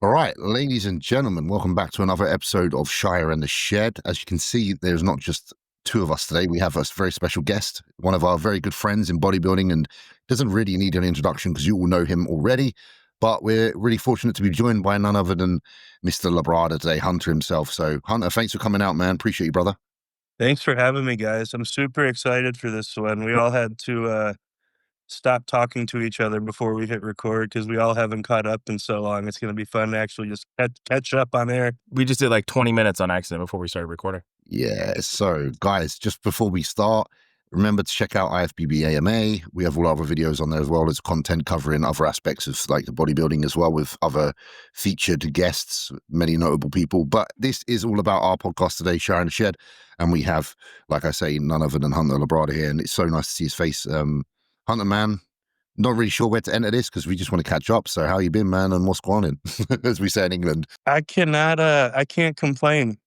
All right, ladies and gentlemen, welcome back to another episode of Shire and the Shed. As you can see, there's not just two of us today. We have a very special guest, one of our very good friends in bodybuilding, and doesn't really need an introduction because you all know him already. But we're really fortunate to be joined by none other than Mr. Labrada today, Hunter himself. So, Hunter, thanks for coming out, man. Appreciate you, brother. Thanks for having me, guys. I'm super excited for this one. We all had to stop talking to each other before we hit record because we all haven't caught up in so long. It's going to be fun to actually just catch up on air. We just did like 20 minutes on accident before we started recording. Yeah, so guys, just before we start, remember to check out IFBB AMA. We have all our other videos on there as well as content covering other aspects of like the bodybuilding as well with other featured guests, many notable people. But this is all about our podcast today, Shire and the Shed. And we have, like I say, none other than Hunter Labrada here. And it's so nice to see his face. Hunter, man, not really sure where to enter this because we just want to catch up. So how you been, man? And what's going on, as we say in England? I can't complain.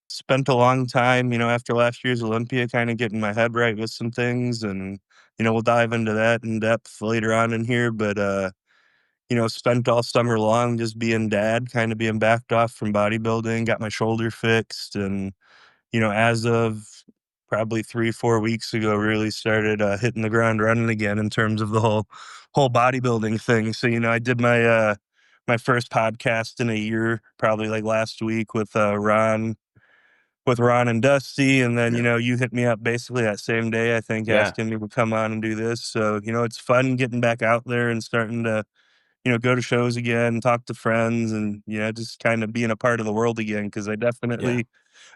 Spent a long time, after last year's Olympia, kind of getting my head right with some things. And, we'll dive into that in depth later on in here. But, spent all summer long just being dad, kind of being backed off from bodybuilding, got my shoulder fixed. And, as of probably 3-4 weeks ago, really started hitting the ground running again in terms of the whole bodybuilding thing. So, I did my first podcast in a year, probably like last week with Ron and Dusty, and then you hit me up basically that same day, I think, Yeah. asking me to come on and do this. So, it's fun getting back out there and starting to go to shows again, talk to friends, and, just kind of being a part of the world again. Because I Yeah. definitely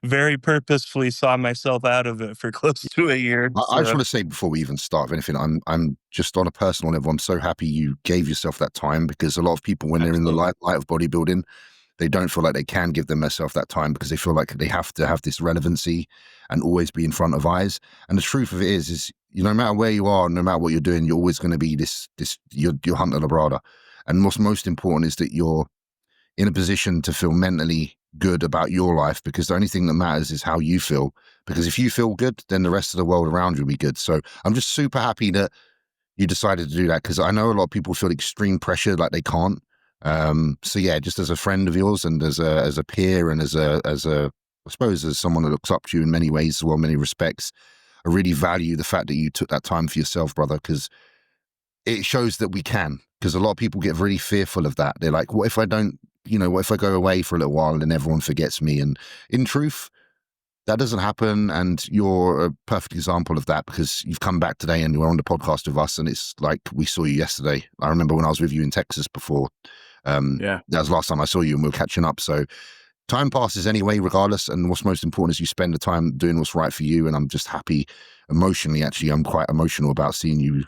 very purposefully saw myself out of it for close to a year. I just So want to say before we even start with anything, I'm just on a personal level, I'm so happy you gave yourself that time because a lot of people, when they're in the Absolutely. light of bodybuilding, they don't feel like they can give themselves that time because they feel like they have to have this relevancy and always be in front of eyes. And the truth of it is no matter where you are, no matter what you're doing, you're always going to be you're Hunter Labrada. And what's most important is that you're in a position to feel mentally good about your life, because the only thing that matters is how you feel. Because if you feel good, then the rest of the world around you will be good. So I'm just super happy that you decided to do that, because I know a lot of people feel extreme pressure, like they can't. So yeah, just as a friend of yours and as a peer and as a I suppose as someone that looks up to you in many ways as well, many respects, I really value the fact that you took that time for yourself, brother, because it shows that we can. Because a lot of people get really fearful of that. They're like, what if I don't, what if I go away for a little while and then everyone forgets me? And in truth, that doesn't happen. And you're a perfect example of that, because you've come back today and you're on the podcast with us. And it's like, we saw you yesterday. I remember when I was with you in Texas before. Yeah. That was the last time I saw you and we were catching up. So time passes anyway, regardless. And what's most important is you spend the time doing what's right for you. And I'm just happy emotionally, actually, I'm quite emotional about seeing you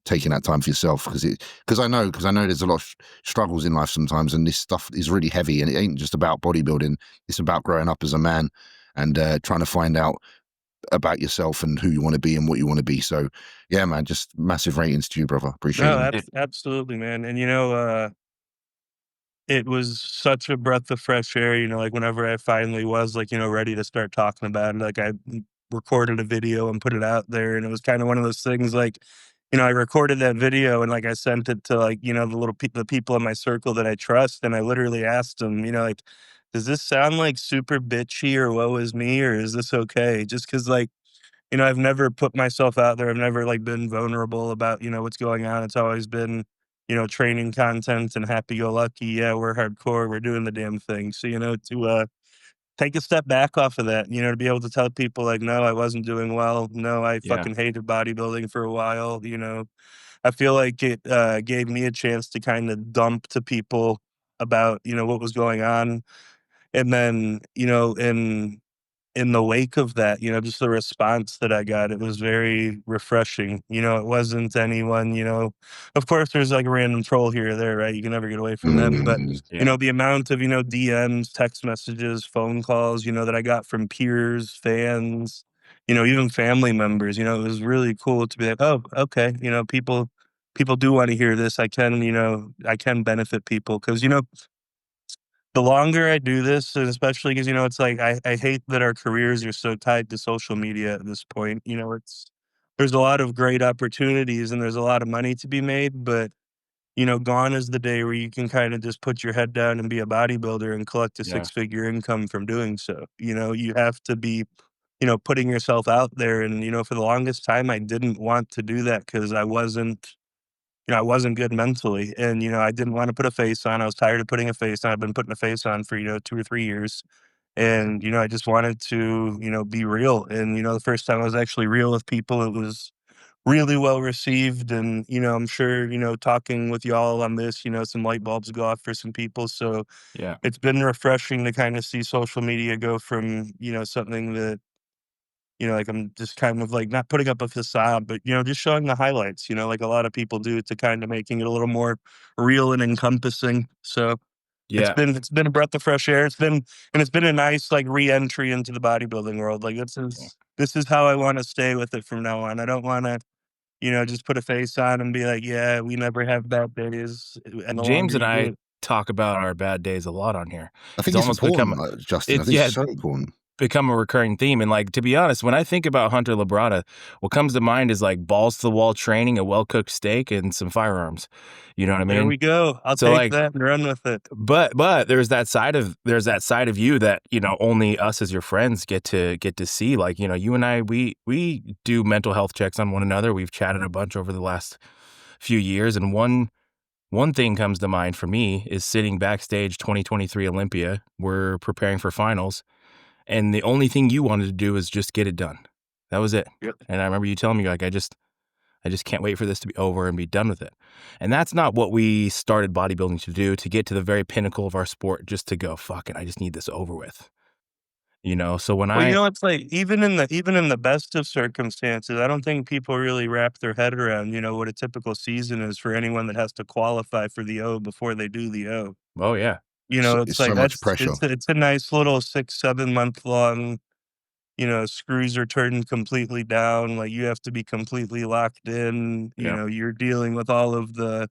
taking that time for yourself, because I know there's a lot of struggles in life sometimes, and this stuff is really heavy, and it ain't just about bodybuilding. It's about growing up as a man and trying to find out about yourself and who you want to be and what you want to be. So yeah, man, just massive ratings to you, brother. Appreciate no, you, man. absolutely, man. And it was such a breath of fresh air. Like whenever I finally was like ready to start talking about it, like I recorded a video and put it out there, and it was kind of one of those things like. I recorded that video and like I sent it to like, the people in my circle that I trust. And I literally asked them, like, does this sound like super bitchy or woe is me, or is this okay? Just cause like, I've never put myself out there. I've never like been vulnerable about, what's going on. It's always been, training content and happy go lucky. Yeah, we're hardcore. We're doing the damn thing. So, to take a step back off of that, to be able to tell people like, no, I wasn't doing well. No, I Yeah. fucking hated bodybuilding for a while. I feel like it gave me a chance to kind of dump to people about, what was going on. And then, in the wake of that, just the response that I got, it was very refreshing. It wasn't anyone, of course there's like a random troll here or there, right? You can never get away from them. But, Yeah. the amount of, DMs, text messages, phone calls, that I got from peers, fans, even family members, it was really cool to be like, oh, okay, people do want to hear this. I can benefit people. Cause, the longer I do this, and especially because, it's like I hate that our careers are so tied to social media at this point. There's a lot of great opportunities and there's a lot of money to be made, but gone is the day where you can kind of just put your head down and be a bodybuilder and collect a Yeah. 6-figure income from doing so. You have to be, putting yourself out there. And, for the longest time, I didn't want to do that because I wasn't good mentally. And, I didn't want to put a face on. I was tired of putting a face on. I've been putting a face on for, 2 or 3 years. And, I just wanted to, be real. And, the first time I was actually real with people, it was really well received. And, I'm sure, talking with y'all on this, some light bulbs go off for some people. So Yeah. it's been refreshing to kind of see social media go from, something that, like I'm just kind of like not putting up a facade, but, just showing the highlights, like a lot of people do, to kind of making it a little more real and encompassing. So it's Yeah. been a breath of fresh air. It's been a nice like re-entry into the bodybuilding world. Like this is how I want to stay with it from now on. I don't want to, just put a face on and be like, yeah, we never have bad days. And the James longer and you do I it, talk about our bad days a lot on here. I think It's it's almost become important, Justin. I think it's so important. become a recurring theme. And like, to be honest, when I think about Hunter Labrada, what comes to mind is like balls to the wall training, a well-cooked steak, and some firearms. You know what I mean? there we go. I'll So, take like, that and run with it. But there's that side of you that, only us as your friends get to see. Like, you and I, we do mental health checks on one another. We've chatted a bunch over the last few years, and one thing comes to mind for me is sitting backstage 2023 Olympia. We're preparing for finals, and the only thing you wanted to do was just get it done. That was it. Yep. And I remember you telling me, like, I just can't wait for this to be over and be done with it. And that's not what we started bodybuilding to do, to get to the very pinnacle of our sport, just to go, fuck it, I just need this over with. So when Well, it's like even in the best of circumstances, I don't think people really wrap their head around, what a typical season is for anyone that has to qualify for the O before they do the O. oh yeah, It's It's like so much pressure. it's a nice little 6-7 month long, screws are turned completely down. Like you have to be completely locked in. yeah, You're dealing with all of the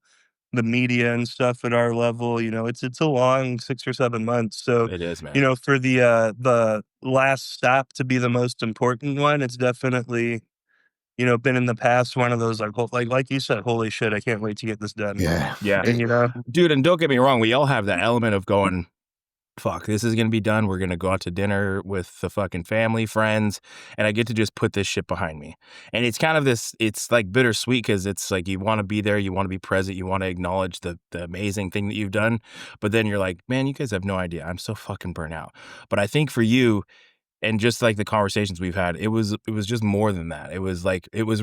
media and stuff at our level. It's a long 6 or 7 months. So, it is, man. for the last stop to be the most important one, it's definitely, been in the past one of those like you said, holy shit, I can't wait to get this done. Yeah. Yeah, And dude, and don't get me wrong, we all have that element of going, fuck, this is gonna be done. We're gonna go out to dinner with the fucking family, friends, and I get to just put this shit behind me. And it's kind of this, it's like bittersweet, because it's like you want to be there, you want to be present, you want to acknowledge the amazing thing that you've done, but then you're like, man, you guys have no idea, I'm so fucking burnt out. But I think for you, and just like the conversations we've had, it was just more than that. It was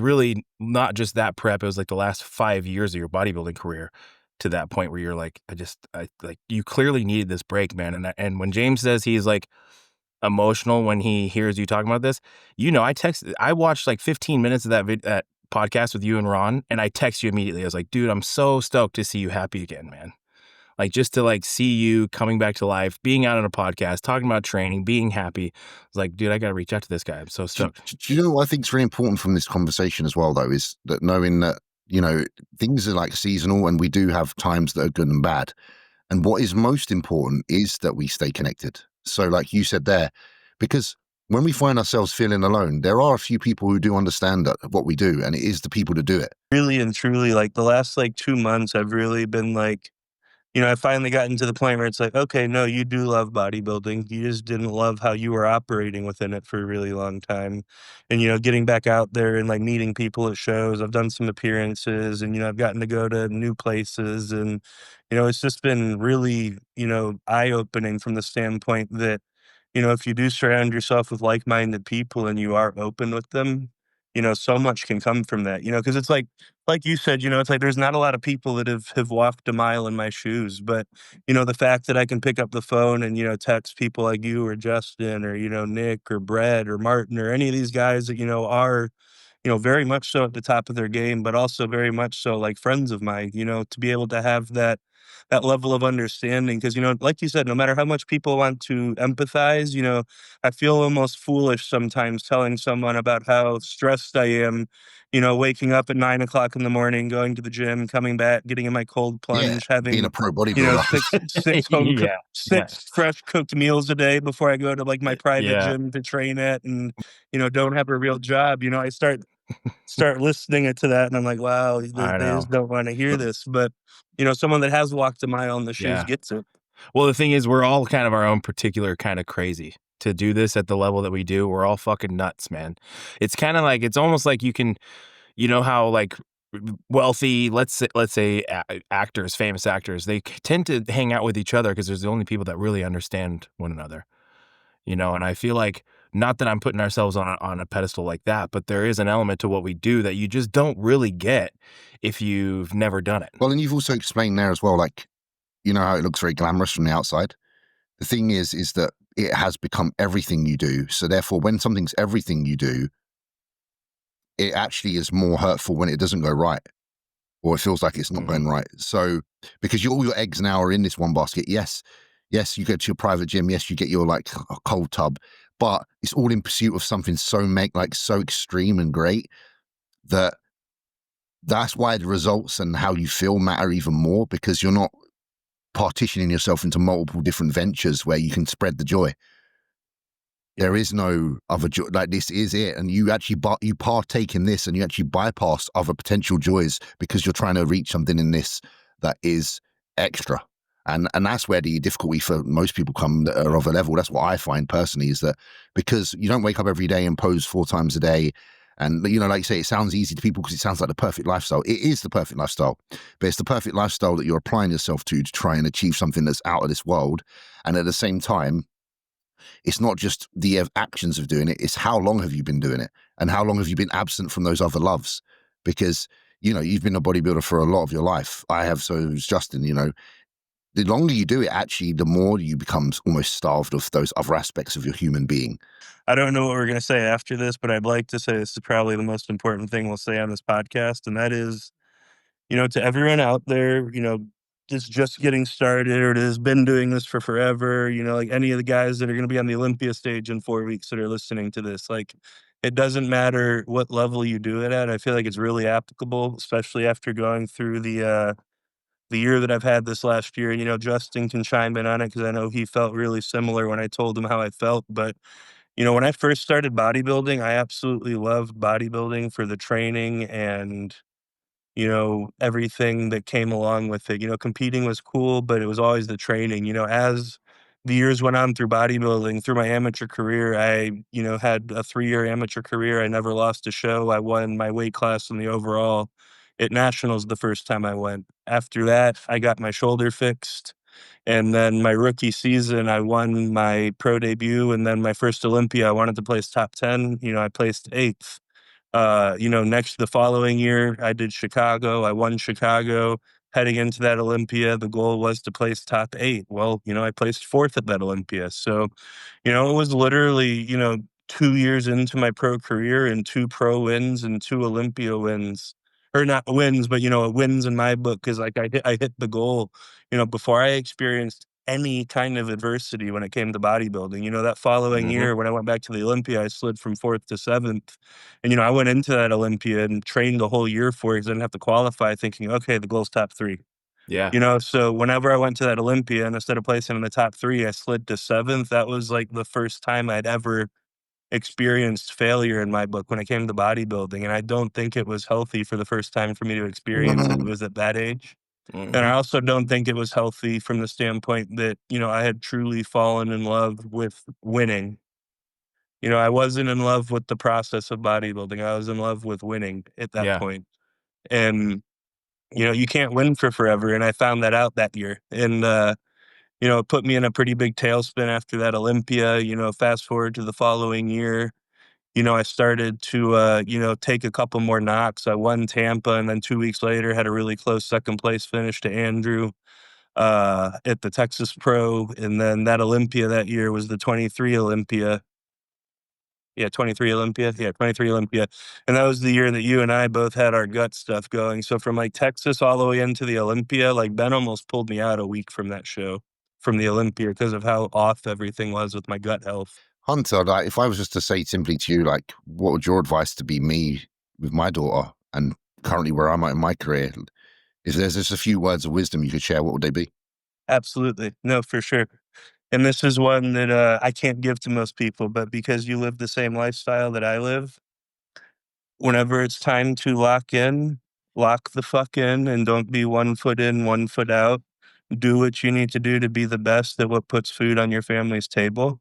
really not just that prep. It was like the last 5 years of your bodybuilding career, to that point where you're like, I like, you clearly needed this break, man. And when James says he's like emotional when he hears you talking about this, I watched like 15 minutes of that podcast with you and Ron, and I text you immediately. I was like, dude, I'm so stoked to see you happy again, man. Like, just to like see you coming back to life, being out on a podcast, talking about training, being happy. I was like, dude, I got to reach out to this guy. I'm so stoked. Do you know what I think is really important from this conversation as well, though, is that knowing that, things are like seasonal, and we do have times that are good and bad. And what is most important is that we stay connected. So like you said there, because when we find ourselves feeling alone, there are a few people who do understand what we do, and it is the people to do it. really and truly, like the last like 2 months, I've really been like, I finally gotten to the point where it's like, okay, no, you do love bodybuilding. You just didn't love how you were operating within it for a really long time. And, getting back out there and like meeting people at shows. I've done some appearances and, I've gotten to go to new places. And, it's just been really, eye-opening from the standpoint that, if you do surround yourself with like-minded people and you are open with them, so much can come from that, because it's like you said, it's like there's not a lot of people that have walked a mile in my shoes. But, the fact that I can pick up the phone and, text people like you or Justin or, Nick or Brett or Martin or any of these guys that, are, very much so at the top of their game, but also very much so like friends of mine, to be able to have that level of understanding. Because, like you said, no matter how much people want to empathize, I feel almost foolish sometimes telling someone about how stressed I am, waking up at 9 o'clock in the morning, going to the gym, coming back, getting in my cold Yeah, plunge, being a having, pro bodybuilder. Yeah. six fresh cooked meals a day before I go to like my private Yeah. gym to train at, and, don't have a real job. start listening to that, and I'm like, wow, I they know. just don't want to hear this. But someone that has walked a mile in the shoes Yeah. gets it. Well, the thing is, we're all kind of our own particular kind of crazy to do this at the level that we do. We're all fucking nuts, man. It's kind of like, it's almost like you can, how like wealthy, let's say actors, famous actors, they tend to hang out with each other because there's the only people that really understand one another. And I feel like, not that I'm putting ourselves on a pedestal like that, but there is an element to what we do that you just don't really get if you've never done it. Well, and you've also explained there as well, like, how it looks very glamorous from the outside. The thing is that it has become everything you do. So therefore, when something's everything you do, it actually is more hurtful when it doesn't go right, or it feels like it's not going right. So because all your eggs now are in this one basket. Yes, you go to your private gym. Yes, you get your like a cold tub, but it's all in pursuit of something so extreme and great that that's why the results and how you feel matter even more, because you're not partitioning yourself into multiple different ventures where you can spread the joy. There is no other joy. Like, this is it. And you actually you partake in this, and you actually bypass other potential joys because you're trying to reach something in this that is extra. And that's where the difficulty for most people come that are of a level. That's what I find personally, is that because you don't wake up every day and pose 4 times a day. And, like you say, it sounds easy to people because it sounds like the perfect lifestyle. It is the perfect lifestyle, but it's the perfect lifestyle that you're applying yourself to try and achieve something that's out of this world. And at the same time, it's not just the actions of doing it, it's how long have you been doing it, and how long have you been absent from those other loves? Because, you've been a bodybuilder for a lot of your life. I have, so has Justin. The longer you do it, actually, the more you become almost starved of those other aspects of your human being. I don't know what we're going to say after this, but I'd like to say this is probably the most important thing we'll say on this podcast. And that is, to everyone out there, just getting started or has been doing this for forever, like any of the guys that are going to be on the Olympia stage in 4 weeks that are listening to this, like, it doesn't matter what level you do it at. I feel like it's really applicable, especially after going through the year that I've had this last year. Justin can chime in on it because I know he felt really similar when I told him how I felt. But when I first started bodybuilding, I absolutely loved bodybuilding for the training and, everything that came along with it. Competing was cool, but it was always the training. As the years went on through bodybuilding, through my amateur career, I, had a 3-year amateur career. I never lost a show. I won my weight class in the overall at nationals the first time I went. After that, I got my shoulder fixed. And then my rookie season, I won my pro debut, and then my first Olympia, I wanted to place top 10. I placed 8th. Next the following year, I did Chicago. I won Chicago. Heading into that Olympia, the goal was to place top 8. Well, I placed 4th at that Olympia. So, it was literally, 2 years into my pro career and 2 pro wins and 2 Olympia wins. Or not wins, but, wins in my book, because like I hit the goal, before I experienced any kind of adversity when it came to bodybuilding. That following year when I went back to the Olympia, I slid from 4th to 7th. And, I went into that Olympia and trained the whole year for it because I didn't have to qualify, thinking, okay, the goal's top 3. Yeah. So whenever I went to that Olympia and instead of placing in the top 3, I slid to 7th. That was like the first time I'd ever experienced failure in my book when it came to bodybuilding. And I don't think it was healthy for the first time for me to experience it. It was at that age. And I also don't think it was healthy from the standpoint that, I had truly fallen in love with winning. I wasn't in love with the process of bodybuilding. I was in love with winning at that Yeah. point. And, you can't win for forever. And I found that out that year. And, it put me in a pretty big tailspin after that Olympia. Fast forward to the following year, I started to, take a couple more knocks. I won Tampa, and then 2 weeks later had a really close second place finish to Andrew at the Texas Pro. And then that Olympia that year was the 23 Olympia. Yeah, 23 Olympia. Yeah, 23 Olympia. And that was the year that you and I both had our gut stuff going. So from like Texas all the way into the Olympia, like Ben almost pulled me out a week from that show, from the Olympia, because of how off everything was with my gut health. Hunter, like, if I was just to say simply to you, like, what would your advice to be me with my daughter and currently where I'm at in my career? If there's just a few words of wisdom you could share, what would they be? Absolutely. No, for sure. And this is one that I can't give to most people, but because you live the same lifestyle that I live, whenever it's time to lock the fuck in and don't be 1 foot in, 1 foot out. Do what you need to do to be the best at what puts food on your family's table.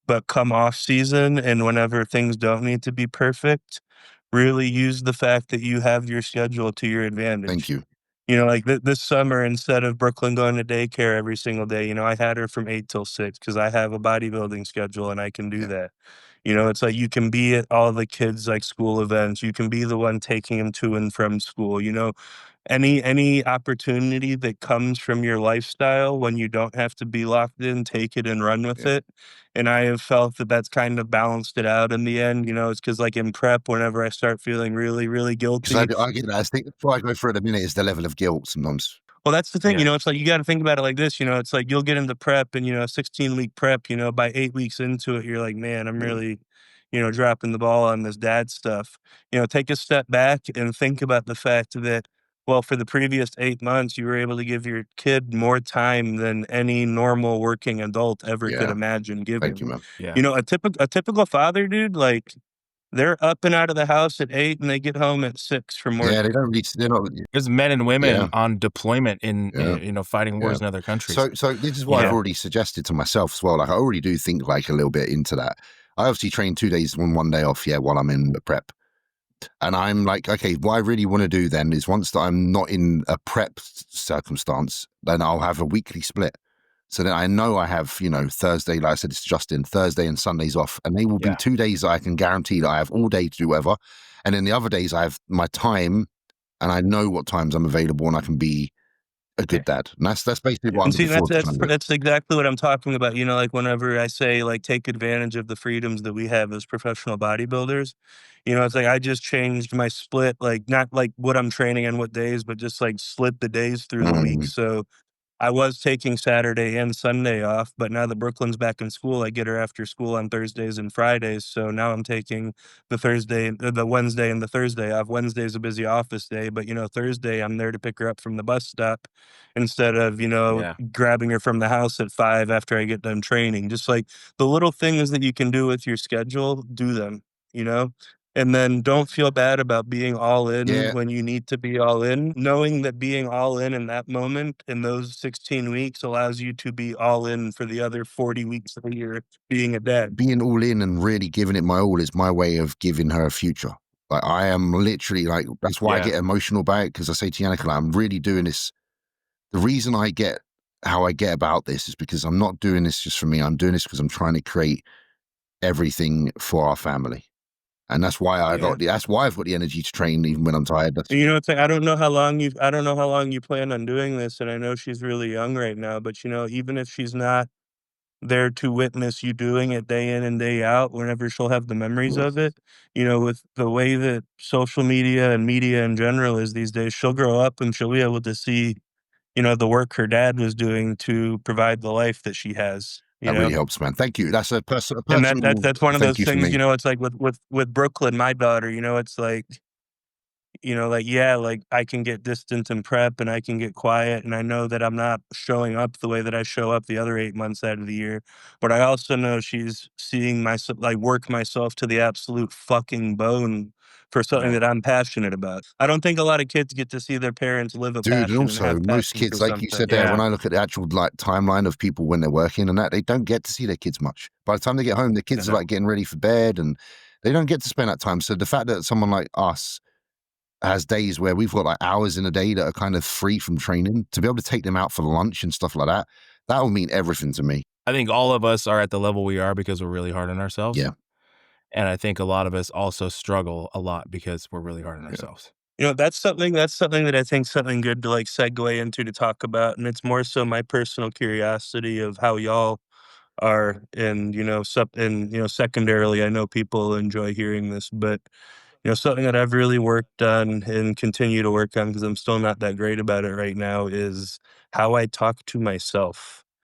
But come off season and whenever things don't need to be perfect, really use the fact that you have your schedule to your Thank advantage. you. You know, like this summer, instead of Brooklyn going to daycare every single day, you know, I had her from 8 till 6 because I have a bodybuilding schedule and I can do Yeah. that. You know, it's like you can be at all the kids' like school events. You can be the one taking them to and from school. You know, any opportunity that comes from your lifestyle when you don't have to be locked in, take it and run with Yeah. it. And I have felt that that's kind of balanced it out in the end. You know, it's because like in prep, whenever I start feeling really, really Because guilty. I get that. I think before I go through it in a minute is the level of guilt sometimes. Well, that's the thing, you Yeah. know, it's like you gotta think about it like this, you know, it's like you'll get into prep and, you know, a 16-week prep, you know, by 8 weeks into it, you're like, "Man, I'm Yeah. really, you know, dropping the ball on this dad stuff." You know, take a step back and think about the fact that, well, for the previous 8 months, you were able to give your kid more time than any normal working adult ever could Yeah. imagine Thank you, giving. man. Yeah. You know, a typical father, dude, like, they're up and out of the house at 8 and they get home at 6 from Yeah, work. they're not. There's men and women Yeah. on deployment in, Yeah. you know, fighting Yeah. wars in other countries. So this is what I've Yeah. already suggested to myself as well. Like I already do think like a little bit into that. I obviously train 2 days on 1 day off, yeah, while I'm in the prep. And I'm like, okay, what I really want to do then is once that I'm not in a prep circumstance, then I'll have a weekly split. So then I know I have, you know, Thursday, like I said, it's Justin, Thursday and Sundays off. And they will be Yeah. 2 days that I can guarantee that I have all day to do whatever. And then the other days I have my time and I know what times I'm available and I can be a good dad. And that's basically what I'm And see, looking forward to trying to do. that's exactly what I'm talking about, you know, like, whenever I say, like, take advantage of the freedoms that we have as professional bodybuilders, you know, it's like I just changed my split, like, not, like, what I'm training on what days, but just, like, split the days through the week, Mm, so I was taking Saturday and Sunday off, but now that Brooklyn's back in school, I get her after school on Thursdays and Fridays. So now I'm taking the Wednesday and the Thursday off. Wednesday's a busy office day, but you know, Thursday I'm there to pick her up from the bus stop instead of, you know, Yeah. grabbing her from the house at 5 after I get done training. Just like the little things that you can do with your schedule, do them, you know? And then don't feel bad about being all in yeah, when you need to be all in. Knowing that being all in that moment, in those 16 weeks, allows you to be all in for the other 40 weeks of the year being a dad. being all in and really giving it my all is my way of giving her a future. Like I am literally like, that's why I Yeah. get emotional about it. Cause I say to Yannicka, like, I'm really doing this. The reason I get how I get about this is because I'm not doing this just for me. I'm doing this because I'm trying to create everything for our family. And that's why Yeah. that's why I've got the energy to train even when I'm tired. That's, And you know, it's like I don't know how long you plan on doing this, and I know she's really young right now, but you know, even if she's not there to witness you doing it day in and day out, whenever she'll have the memories yeah. of it, you know, with the way that social media and media in general is these days, she'll grow up and she'll be able to see, you know, the work her dad was doing to provide the life that she has, you That know? really helps, man. Thank you. That's a And personal that's one of thank those you for things, me. you know, it's like with Brooklyn, my daughter, you know, it's like, you know, like, yeah, like I can get distant and prep and I can get quiet. And I know that I'm not showing up the way that I show up the other 8 months out of the year. But I also know she's seeing myself like work myself to the absolute fucking bone for something Right. that I'm passionate about. I don't think a lot of kids get to see their parents live a Dude, and passion and also have most passion for kids, like you something. said there, when Yeah. I look at the actual like timeline of people when they're working and that, they don't get to see their kids much. By the time they get home, the kids are No. like getting ready for bed and they don't get to spend that time. So the fact that someone like us has days where we've got like hours in a day that are kind of free from training, to be able to take them out for lunch and stuff like that, that will mean everything to me. I think all of us are at the level we are because we're really hard on ourselves. Yeah. And I think a lot of us also struggle a lot because we're really hard on Yeah. ourselves. You know, that's something that I think something good to like segue into to talk about. And it's more so my personal curiosity of how y'all are and you know secondarily I know people enjoy hearing this, but you know something that I've really worked on and continue to work on because I'm still not that great about it right now is how I talk to myself.